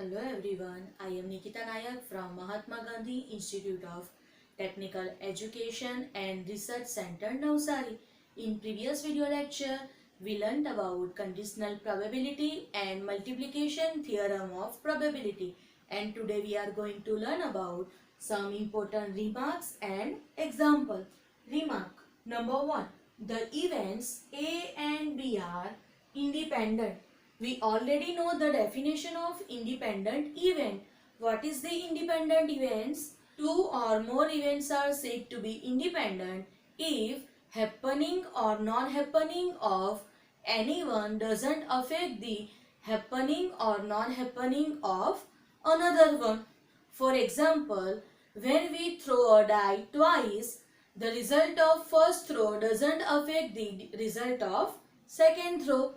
Hello everyone, I am Nikita Nayak from Mahatma Gandhi Institute of Technical Education and Research Center, Navsari. In previous video lecture, we learnt about conditional probability and multiplication theorem of probability, and today we are going to learn about some important remarks and example. Remark number 1. The events A and B are independent. We already know the definition of independent event. What is the independent events? Two or more events are said to be independent if happening or non-happening of anyone doesn't affect the happening or non-happening of another one. For example, when we throw a die twice, the result of first throw doesn't affect the result of second throw.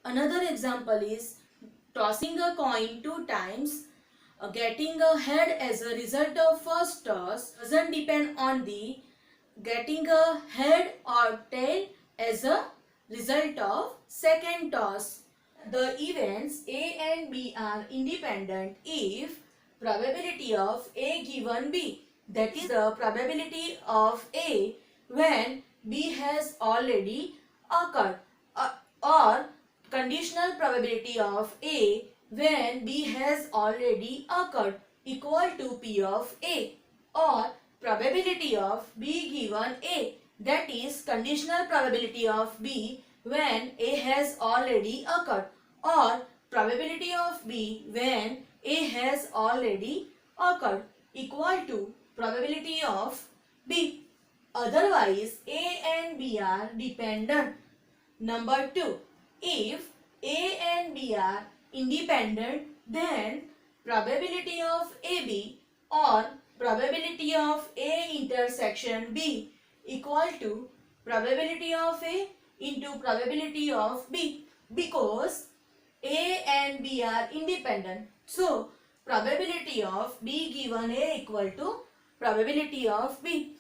Another example is tossing a coin two times. Getting a head as a result of first toss doesn't depend on the getting a head or tail as a result of second toss. The events A and B are independent if probability of A given B, that is the probability of A when B has already occurred, or conditional probability of A when B has already occurred equal to P of A, or probability of B given A, that is conditional probability of B when A has already occurred, or probability of B when A has already occurred equal to probability of B. Otherwise, A and B are dependent. Number 2. If A and B are independent, then probability of AB or probability of A intersection B equal to probability of A into probability of B, because A and B are independent. So, probability of B given A equal to probability of B.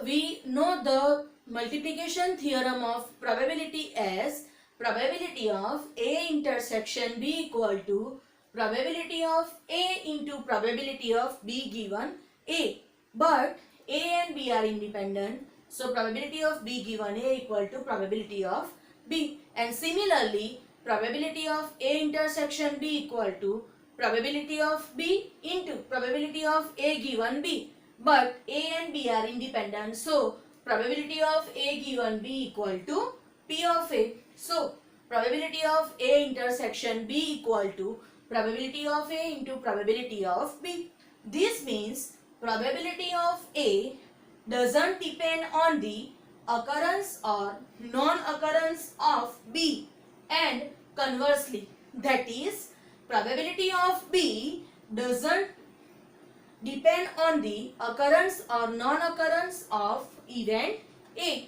We know the multiplication theorem of probability as probability of A intersection B equal to probability of A into probability of B given A. But A and B are independent, so probability of B given A equal to probability of B. And similarly, probability of A intersection B equal to probability of B into probability of A given B. But A and B are independent, so probability of A given B equal to P of A. So, probability of A intersection B equal to probability of A into probability of B. This means probability of A doesn't depend on the occurrence or non-occurrence of B, and conversely, that is, probability of B doesn't depend on the occurrence or non-occurrence of event A.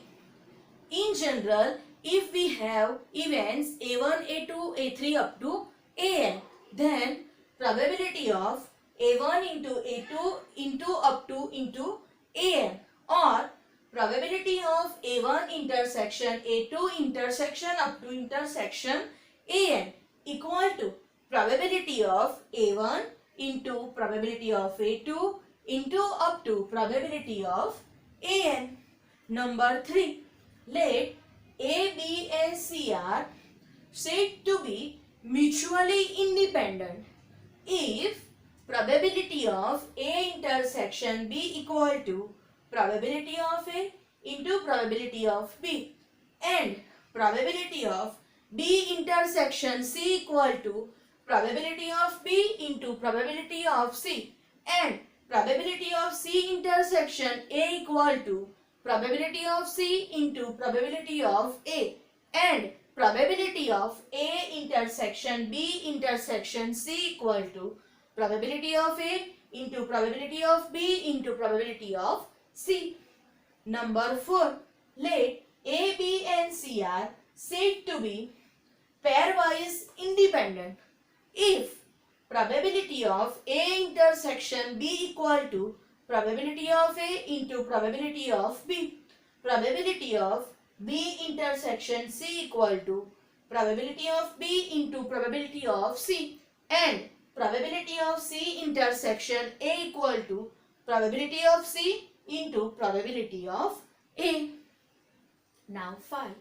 In general, if we have events A1, A2, A3 up to AN, then probability of A1 into A2 into up to into AN, or probability of A1 intersection A2 intersection up to intersection AN equal to probability of A1 into probability of A2 into up to probability of AN. Number 3. Let A, B and C are said to be mutually independent if probability of A intersection B equal to probability of A into probability of B, and probability of B intersection C equal to probability of B into probability of C, and probability of C intersection A equal to probability of C into probability of A, and probability of A intersection B intersection C equal to probability of A into probability of B into probability of C. Number 4. Let A, B and C are said to be pairwise independent if probability of A intersection B equal to probability of A into probability of B, probability of B intersection C equal to probability of B into probability of C, and probability of C intersection A equal to probability of C into probability of A. Now 5.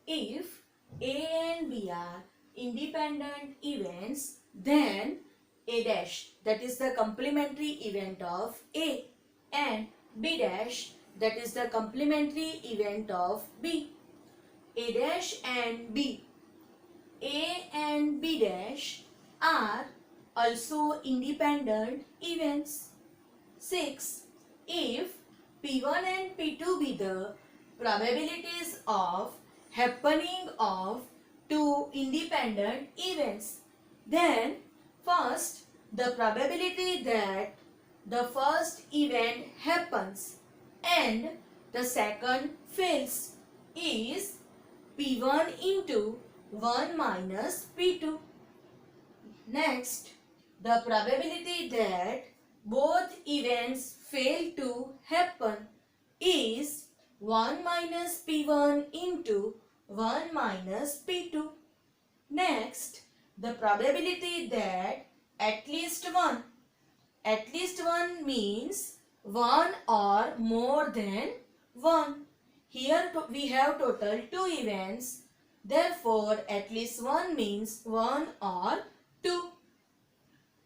If A and B are independent events, then A dash, that is the complementary event of A, and B dash, that is the complementary event of B. A dash and B, A and B dash are also independent events. 6. If P1 and P2 be the probabilities of happening of two independent events, then first the probability that the first event happens and the second fails is P1 into 1 minus P2. Next, the probability that both events fail to happen is 1 minus P1 into 1 minus P2. Next, the probability that at least one means one or more than one. Here we have total two events. Therefore, at least one means one or two.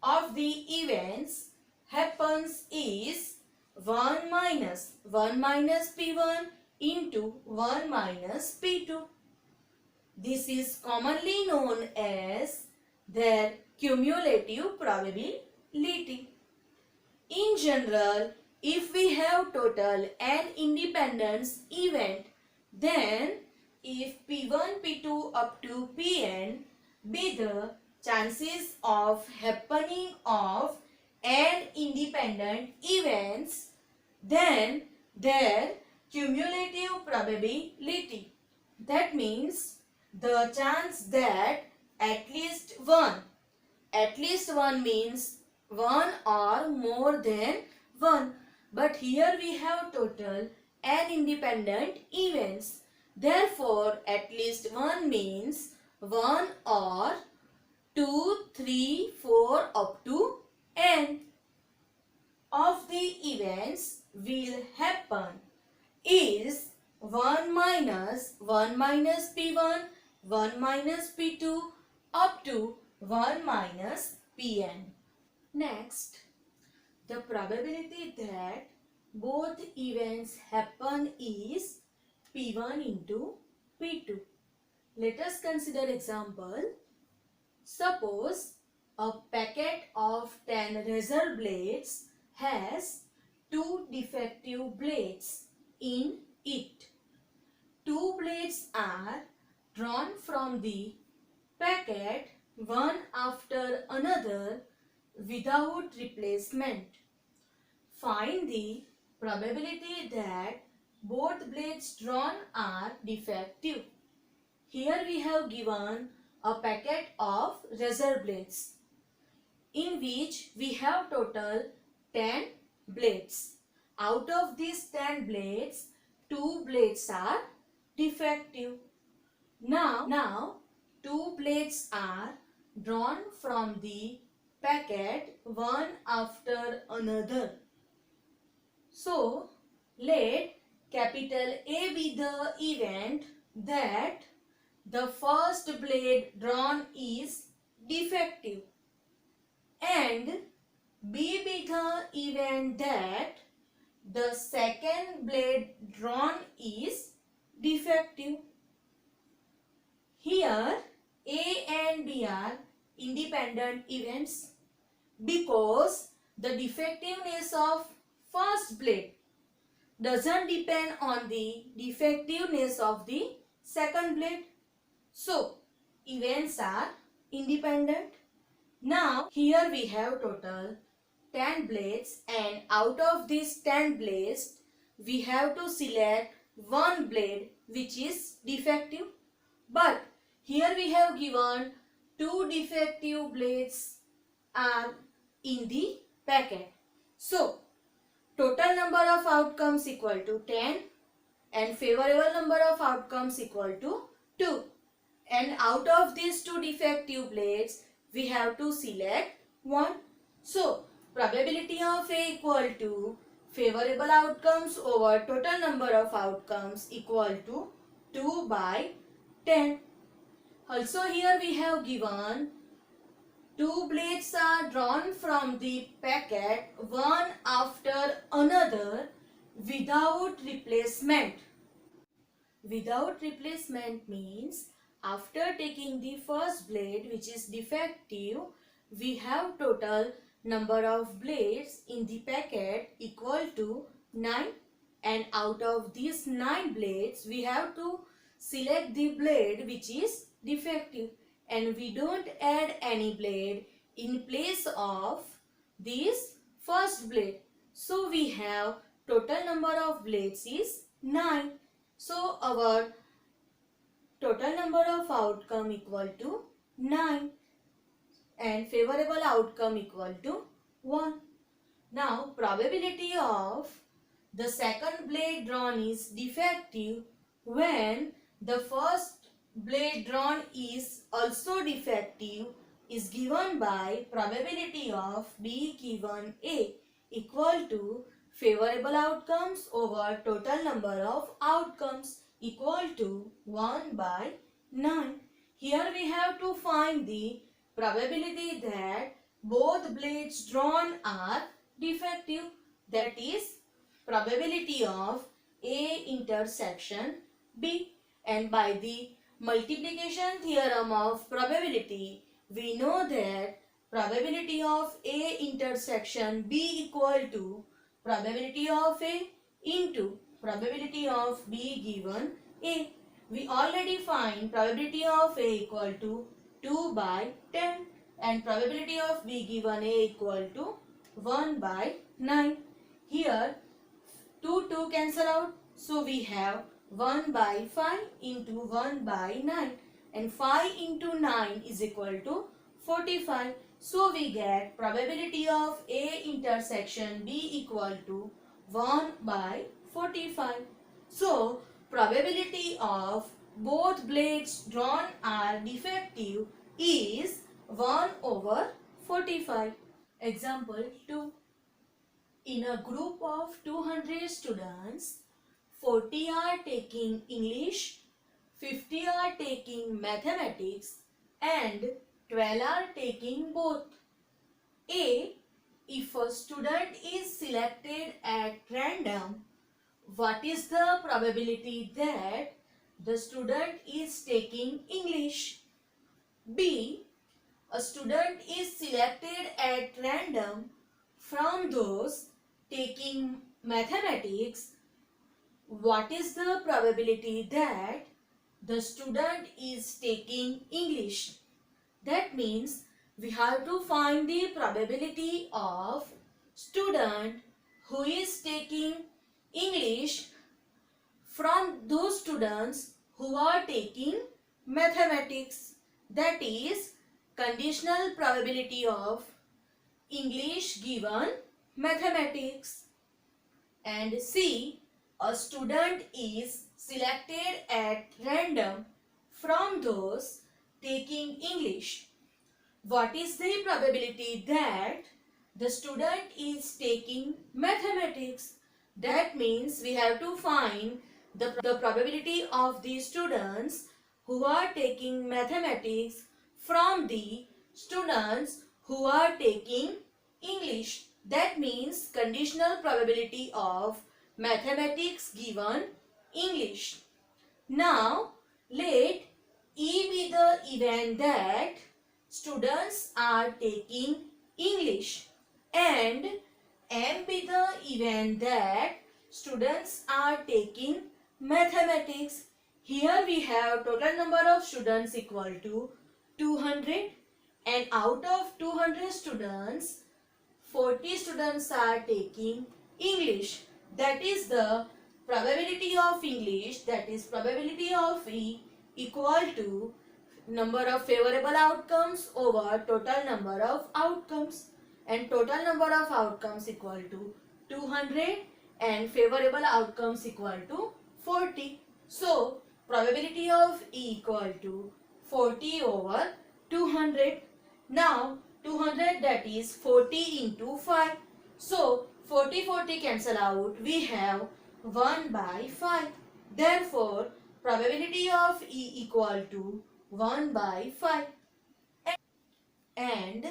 Of the events happens is 1 minus P1 into 1 minus P2. This is commonly known as their cumulative probability. In general, if we have total and independence event, then if P1, P2 up to Pn be the chances of happening of n independent events, then their cumulative probability, that means the chance that at least one means one or more than one, but here we have total and independent events, therefore at least one means one or 2, 3, 4 up to n. Of the events will happen is 1 minus P1, 1 minus P2 up to 1 minus Pn. Next, the probability that both events happen is P1 into P2. Let us consider example. Suppose a packet of 10 razor blades has 2 defective blades in it. 2 blades are drawn from the packet one after another without replacement. Find the probability that both blades drawn are defective. Here we have given a packet of razor blades in which we have total 10 blades. Out of these 10 blades, 2 blades are defective. Now 2 blades are drawn from the packet one after another. So let capital A be the event that the first blade drawn is defective, and B be the event that the second blade drawn is defective. Here A and B are independent events because the defectiveness of first blade doesn't depend on the defectiveness of the second blade. So, events are independent. Now, here we have total 10 blades, and out of these 10 blades, we have to select one blade which is defective. But here we have given 2 defective blades are in the packet. So, total number of outcomes equal to 10 and favorable number of outcomes equal to 2. and out of these two defective blades we have to select one. So probability of A equal to favorable outcomes over total number of outcomes equal to 2 by 10. Also here we have given two blades are drawn from the packet one after another without replacement. Without replacement means after taking the first blade which is defective, we have total number of blades in the packet equal to 9, and out of these 9 blades we have to select the blade which is defective, and we don't add any blade in place of this first blade. So we have total number of blades is 9. So our total number of outcome equal to 9 and favorable outcome equal to 1. Now probability of the second blade drawn is defective when the first blade drawn is also defective is given by probability of B given A equal to favorable outcomes over total number of outcomes equal to 1 by 9. Here we have to find the probability that both blades drawn are defective, that is probability of A intersection B, and by the multiplication theorem of probability we know that probability of A intersection B equal to probability of A into probability of B given A. We already find probability of A equal to 2 by 10 and probability of B given A equal to 1 by 9. Here 2 cancel out, so we have 1 by 5 into 1 by 9, and 5 into 9 is equal to 45. So we get probability of A intersection B equal to 1 by 45. So probability of both blades drawn are defective is 1 over 45. Example 2. In a group of 200 students, 40 are taking English, 50 are taking mathematics, and 12 are taking both. A. If a student is selected at random, what is the probability that the student is taking English? B. A student is selected at random from those taking mathematics. What is the probability that the student is taking English? That means we have to find the probability of student who is taking English from those students who are taking mathematics. That is conditional probability of English given mathematics. And C. A student is selected at random from those taking English. What is the probability that the student is taking mathematics? That means we have to find the probability of the students who are taking mathematics from the students who are taking English. That means conditional probability of mathematics given English. Now let E be the event that students are taking English and M be the event that students are taking mathematics. Here we have total number of students equal to 200, and out of 200 students 40 students are taking English. That is the probability of English, that is probability of E equal to number of favorable outcomes over total number of outcomes, and total number of outcomes equal to 200 and favorable outcomes equal to 40. So probability of E equal to 40 over 200. Now 200, that is 40 into 5. So 40 cancel out. We have 1 by 5. Therefore, probability of E equal to 1 by 5. And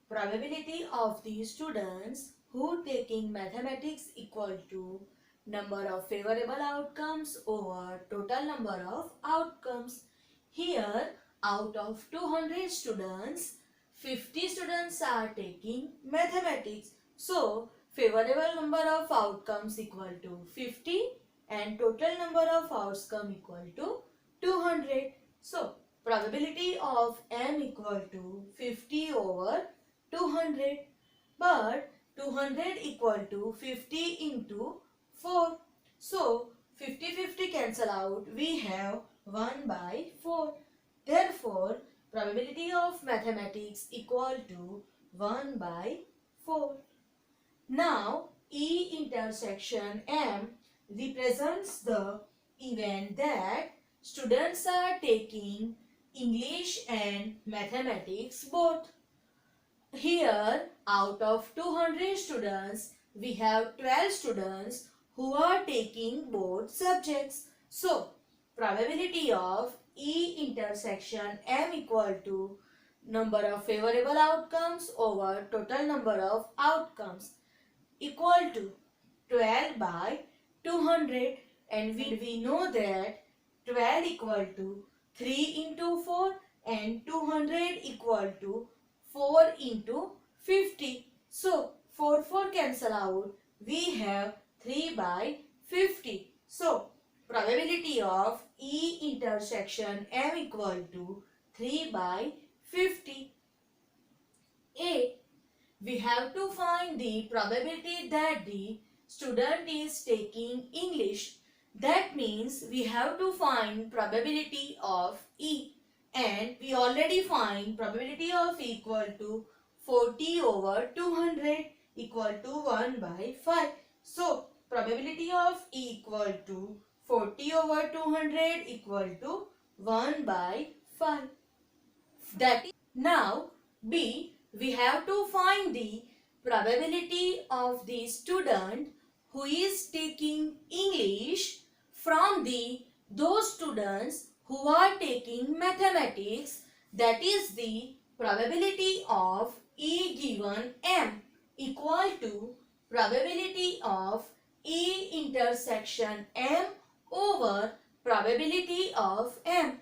probability of the students who taking mathematics equal to number of favorable outcomes over total number of outcomes. Here, out of 200 students, 50 students are taking mathematics. So, favorable number of outcomes equal to 50 and total number of outcomes equal to 200. So, probability of m equal to 50 over 200, but 200 equal to 50 into 4. So 50 cancel out. We have 1 by 4. Therefore, probability of mathematics equal to 1 by 4. Now, E intersection M represents the event that students are taking English and mathematics both. Here, out of 200 students, we have 12 students who are taking both subjects. So, probability of E intersection M equal to number of favorable outcomes over total number of outcomes equal to 12 by 200, and we know that 12 equal to 3 into 4 and 200 equal to 4 into 50. So 4 cancel out. We have 3 by 50. So probability of E intersection M equal to 3 by 50. A. We have to find the probability that the student is taking English. That means we have to find probability of E, and we already find probability of E equal to 40 over 200 equal to 1 by 5. So probability of E equal to 40 over 200 equal to 1 by 5. That is, now B, we have to find the probability of the student who is taking English from those students who are taking mathematics. That is the probability of E given M equal to probability of E intersection M over probability of M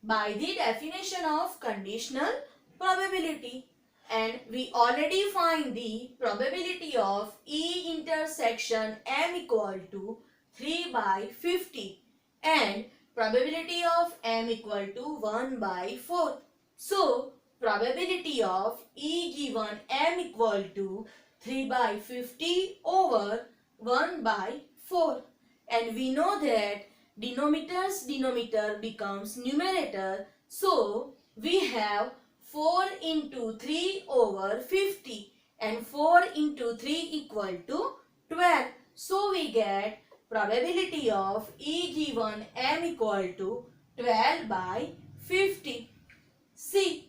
by the definition of conditional probability. And we already find the probability of E intersection M equal to 3 by 50 and probability of M equal to 1 by 4. So probability of E given M equal to 3 by 50 over 1 by 4, and we know that denominator becomes numerator. So we have 4 into 3 over 50 and 4 into 3 equal to 12. So we get probability of E given M equal to 12 by 50. C.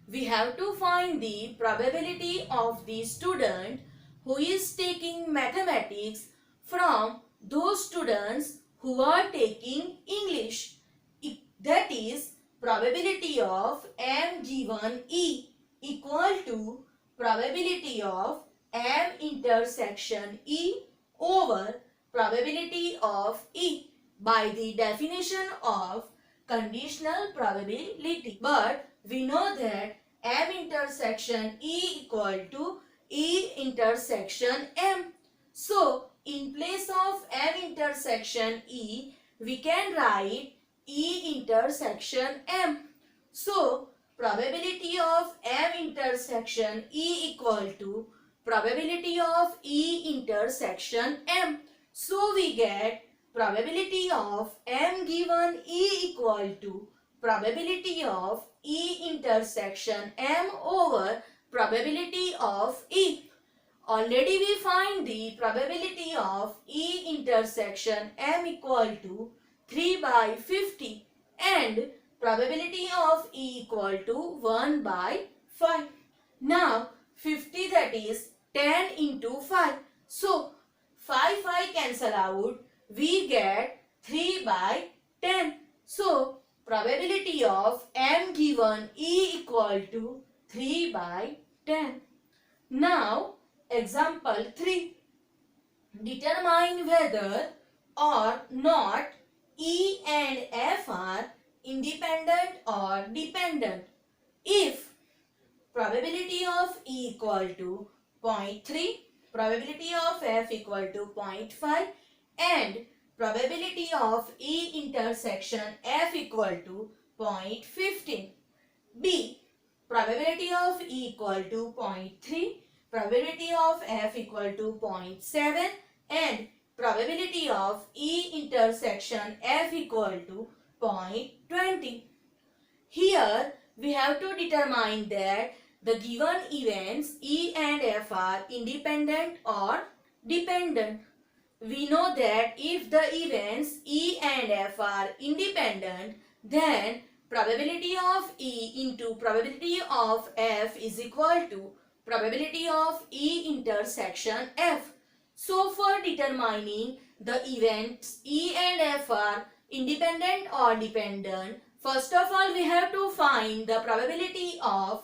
We have to find the probability of the student who is taking mathematics from those students who are taking English. That is probability of M given E equal to probability of M intersection E over probability of E by the definition of conditional probability. But we know that M intersection E equal to E intersection M. So in place of M intersection E, we can write E intersection M. So probability of M intersection E equal to probability of E intersection M. So we get probability of M given E equal to probability of E intersection M over probability of E. Already we find the probability of E intersection M equal to 3 by 50 and probability of E equal to 1 by 5. Now 50, that is 10 into 5. So 5 cancel out. We get 3 by 10. So probability of M given E equal to 3 by 10. Now example 3. Determine whether or not E and F are independent or dependent. If probability of E equal to 0.3, probability of F equal to 0.5 and probability of E intersection F equal to 0.15. B. Probability of E equal to 0.3, probability of F equal to 0.7 and probability of E intersection F equal to 0.20. Here we have to determine that the given events E and F are independent or dependent. We know that if the events E and F are independent, then probability of E into probability of F is equal to probability of E intersection F. So for determining the events E and F are independent or dependent, first of all we have to find the probability of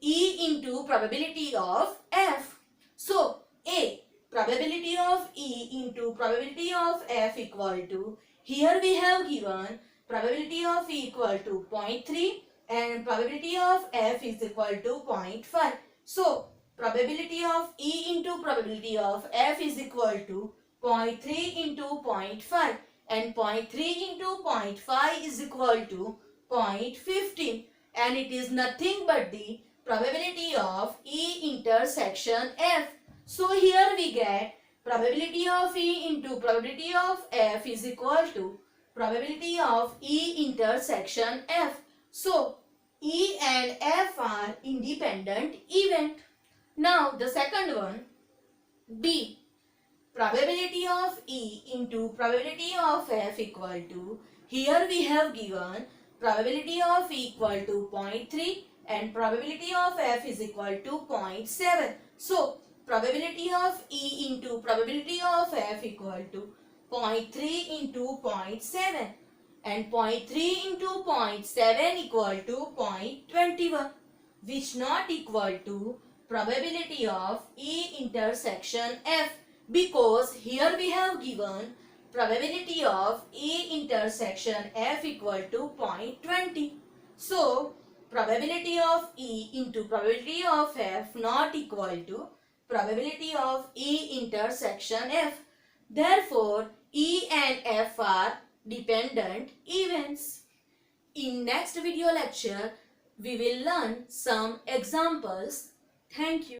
E into probability of F. So A, probability of E into probability of F equal to, here we have given probability of E equal to 0.3 and probability of F is equal to 0.5. So probability of E into probability of F is equal to 0.3 into 0.5 and 0.3 into 0.5 is equal to 0.15 and it is nothing but the probability of E intersection F. So here we get probability of E into probability of F is equal to probability of E intersection F. So E and F are independent event. Now the second one, B. Probability of E into probability of F equal to, here we have given probability of E equal to 0.3 and probability of F is equal to 0.7. So probability of E into probability of F equal to 0.3 into 0.7 and 0.3 into 0.7 equal to 0.21, which not equal to probability of E intersection F, because here we have given probability of E intersection F equal to 0.20. So probability of E into probability of F not equal to probability of E intersection F. Therefore E and F are dependent events. In next video lecture we will learn some examples. Thank you.